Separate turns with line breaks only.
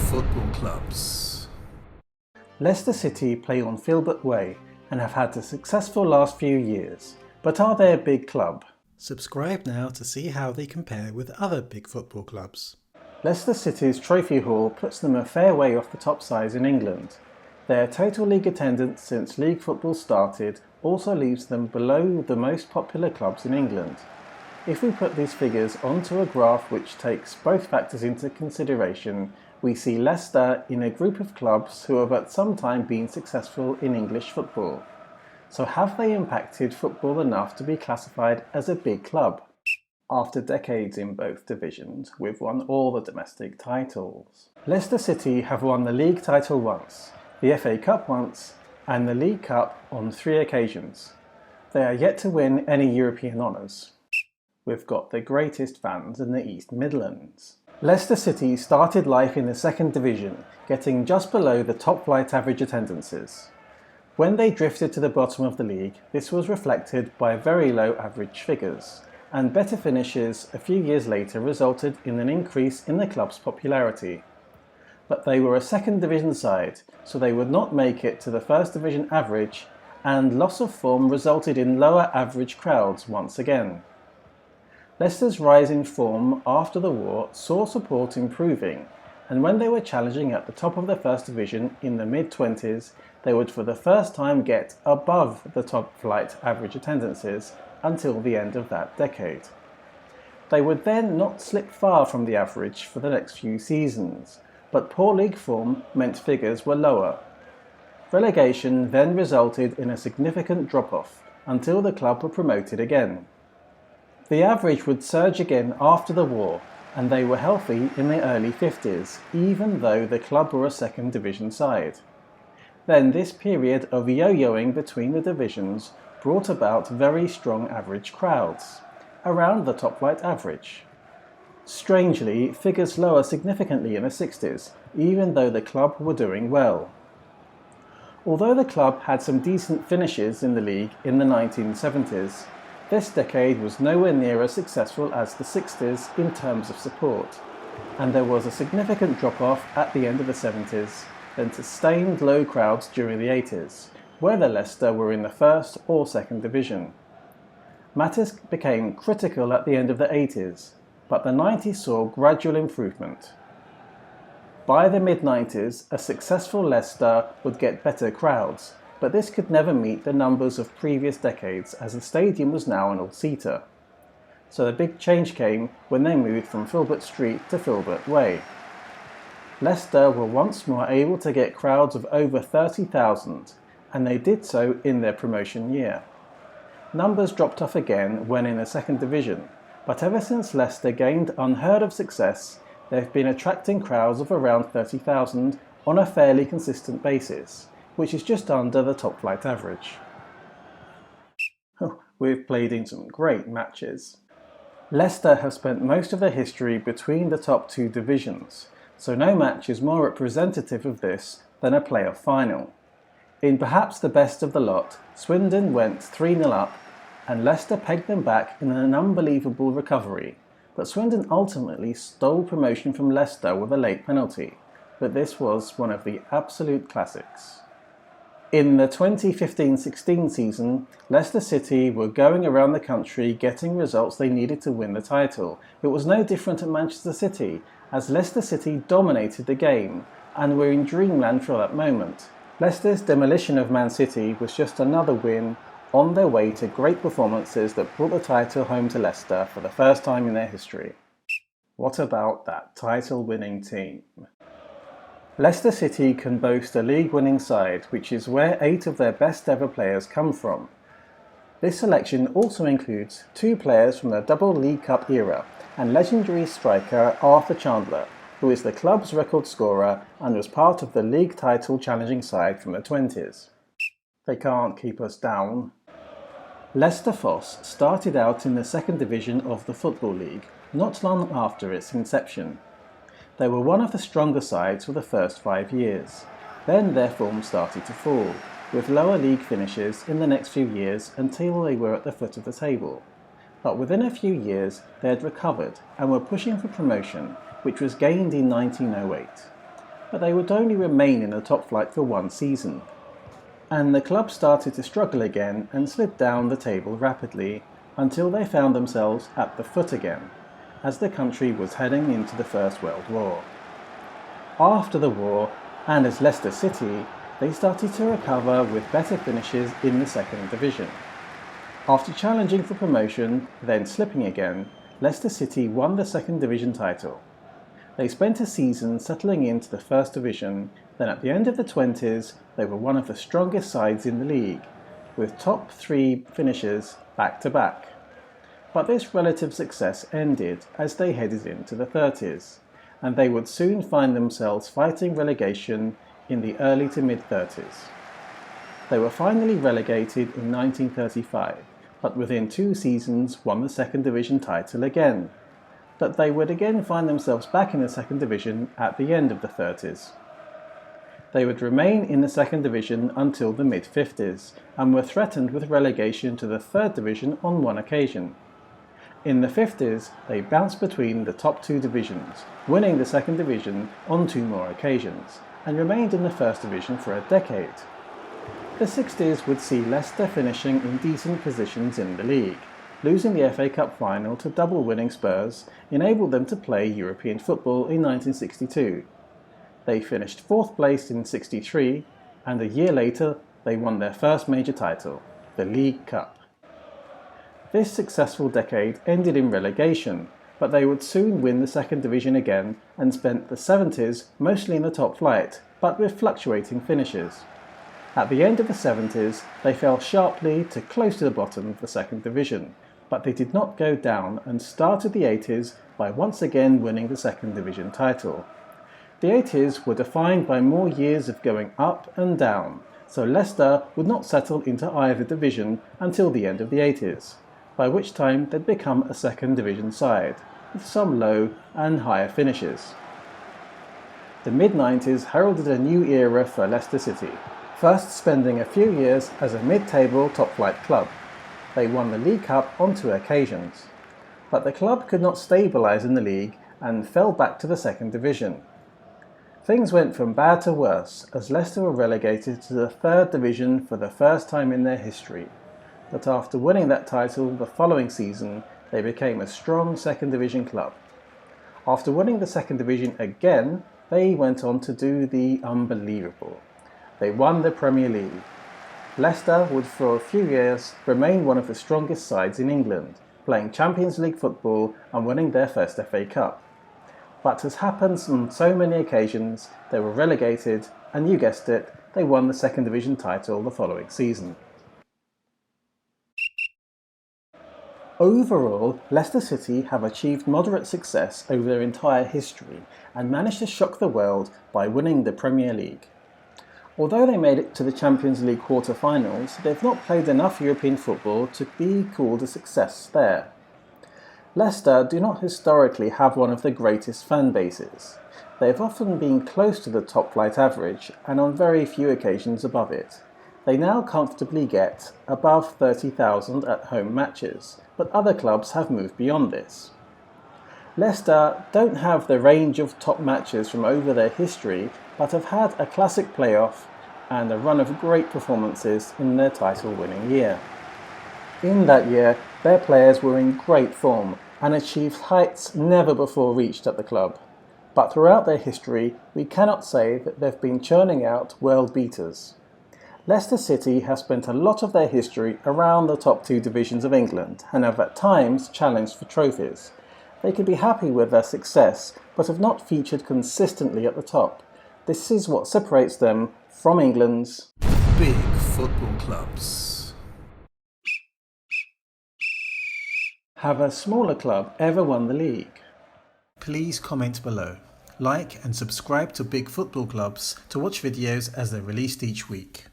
football clubs.
Leicester City play on Filbert Way and have had a successful last few years, but are they a big club?
Subscribe now to see how they compare with other big football clubs.
Leicester City's trophy haul puts them a fair way off the top sides in England. Their total league attendance since league football started also leaves them below the most popular clubs in England. If we put these figures onto a graph which takes both factors into consideration, we see Leicester in a group of clubs who have at some time been successful in English football. So have they impacted football enough to be classified as a big club? After decades in both divisions, we've won all the domestic titles. Leicester City have won the league title once, the FA Cup once, and the League Cup on 3 occasions. They are yet to win any European honours. We've got the greatest fans in the East Midlands. Leicester City started life in the second division, getting just below the top flight average attendances. When they drifted to the bottom of the league, this was reflected by very low average figures, and better finishes a few years later resulted in an increase in the club's popularity. But they were a second division side, so they would not make it to the first division average, and loss of form resulted in lower average crowds once again. Leicester's rise in form after the war saw support improving, and when they were challenging at the top of the first division in the mid-20s, they would for the first time get above the top flight average attendances until the end of that decade. They would then not slip far from the average for the next few seasons, but poor league form meant figures were lower. Relegation then resulted in a significant drop-off until the club were promoted again. The average would surge again after the war, and they were healthy in the early 50s, even though the club were a second division side. Then this period of yo-yoing between the divisions brought about very strong average crowds, around the top flight average. Strangely, figures lower significantly in the 60s, even though the club were doing well. Although the club had some decent finishes in the league in the 1970s, this decade was nowhere near as successful as the 60s in terms of support, and there was a significant drop-off at the end of the 70s, then sustained low crowds during the 80s, whether Leicester were in the first or second division. Matters became critical at the end of the 80s, but the 90s saw gradual improvement. By the mid-90s, a successful Leicester would get better crowds, but this could never meet the numbers of previous decades as the stadium was now an all-seater. So the big change came when they moved from Filbert Street to Filbert Way. Leicester were once more able to get crowds of over 30,000, and they did so in their promotion year. Numbers dropped off again when in the second division, but ever since Leicester gained unheard of success, they've been attracting crowds of around 30,000 on a fairly consistent basis, which is just under the top flight average. We've played in some great matches. Leicester have spent most of their history between the top two divisions, so no match is more representative of this than a playoff final. In perhaps the best of the lot, Swindon went 3-0 up, and Leicester pegged them back in an unbelievable recovery, but Swindon ultimately stole promotion from Leicester with a late penalty, but this was one of the absolute classics. In the 2015-16 season, Leicester City were going around the country getting results they needed to win the title. It was no different at Manchester City, as Leicester City dominated the game, and were in dreamland for that moment. Leicester's demolition of Man City was just another win on their way to great performances that brought the title home to Leicester for the first time in their history. What about that title-winning team? Leicester City can boast a league-winning side, which is where 8 of their best-ever players come from. This selection also includes 2 players from the double League Cup era and legendary striker Arthur Chandler, who is the club's record scorer and was part of the league title challenging side from the 20s. They can't keep us down. Leicester Fosse started out in the second division of the Football League, not long after its inception. They were one of the stronger sides for the first 5 years. Then their form started to fall, with lower league finishes in the next few years until they were at the foot of the table. But within a few years they had recovered and were pushing for promotion, which was gained in 1908. but they would only remain in the top flight for one season. And the club started to struggle again and slid down the table rapidly until they found themselves at the foot again, as the country was heading into the First World War. After the war, and as Leicester City, they started to recover with better finishes in the second division. After challenging for promotion, then slipping again, Leicester City won the second division title. They spent a season settling into the first division, then at the end of the 20s, they were one of the strongest sides in the league, with top 3 finishes back to back. But this relative success ended as they headed into the 30s, and they would soon find themselves fighting relegation in the early to mid-30s. They were finally relegated in 1935, but within 2 seasons won the second division title again. But they would again find themselves back in the second division at the end of the 30s. They would remain in the second division until the mid-50s, and were threatened with relegation to the third division on one occasion. In the 50s, they bounced between the top 2 divisions, winning the second division on 2 more occasions, and remained in the first division for a decade. The 60s would see Leicester finishing in decent positions in the league. Losing the FA Cup final to double-winning Spurs enabled them to play European football in 1962. They finished 4th place in 63, and a year later they won their first major title, the League Cup. This successful decade ended in relegation, but they would soon win the second division again and spent the 70s mostly in the top flight, but with fluctuating finishes. At the end of the 70s, they fell sharply to close to the bottom of the second division, but they did not go down and started the 80s by once again winning the second division title. The 80s were defined by more years of going up and down, so Leicester would not settle into either division until the end of the 80s, by which time they'd become a second division side, with some low and higher finishes. The mid-90s heralded a new era for Leicester City, first spending a few years as a mid-table top-flight club. They won the League Cup on 2 occasions, but the club could not stabilise in the league and fell back to the second division. Things went from bad to worse as Leicester were relegated to the third division for the first time in their history, but after winning that title the following season, they became a strong second division club. After winning the second division again, they went on to do the unbelievable. They won the Premier League. Leicester would for a few years remain one of the strongest sides in England, playing Champions League football and winning their first FA Cup. But as happens on so many occasions, they were relegated, and you guessed it, they won the second division title the following season. Overall, Leicester City have achieved moderate success over their entire history and managed to shock the world by winning the Premier League. Although they made it to the Champions League quarter-finals, they've not played enough European football to be called a success there. Leicester do not historically have one of the greatest fan bases. They've often been close to the top-flight average and on very few occasions above it. They now comfortably get above 30,000 at home matches, but other clubs have moved beyond this. Leicester don't have the range of top matches from over their history, but have had a classic playoff and a run of great performances in their title-winning year. In that year, their players were in great form and achieved heights never before reached at the club. But throughout their history, we cannot say that they've been churning out world beaters. Leicester City have spent a lot of their history around the top 2 divisions of England and have at times challenged for trophies. They could be happy with their success, but have not featured consistently at the top. This is what separates them from England's
big football clubs.
Have a smaller club ever won the league?
Please comment below. Like and subscribe to Big Football Clubs to watch videos as they're released each week.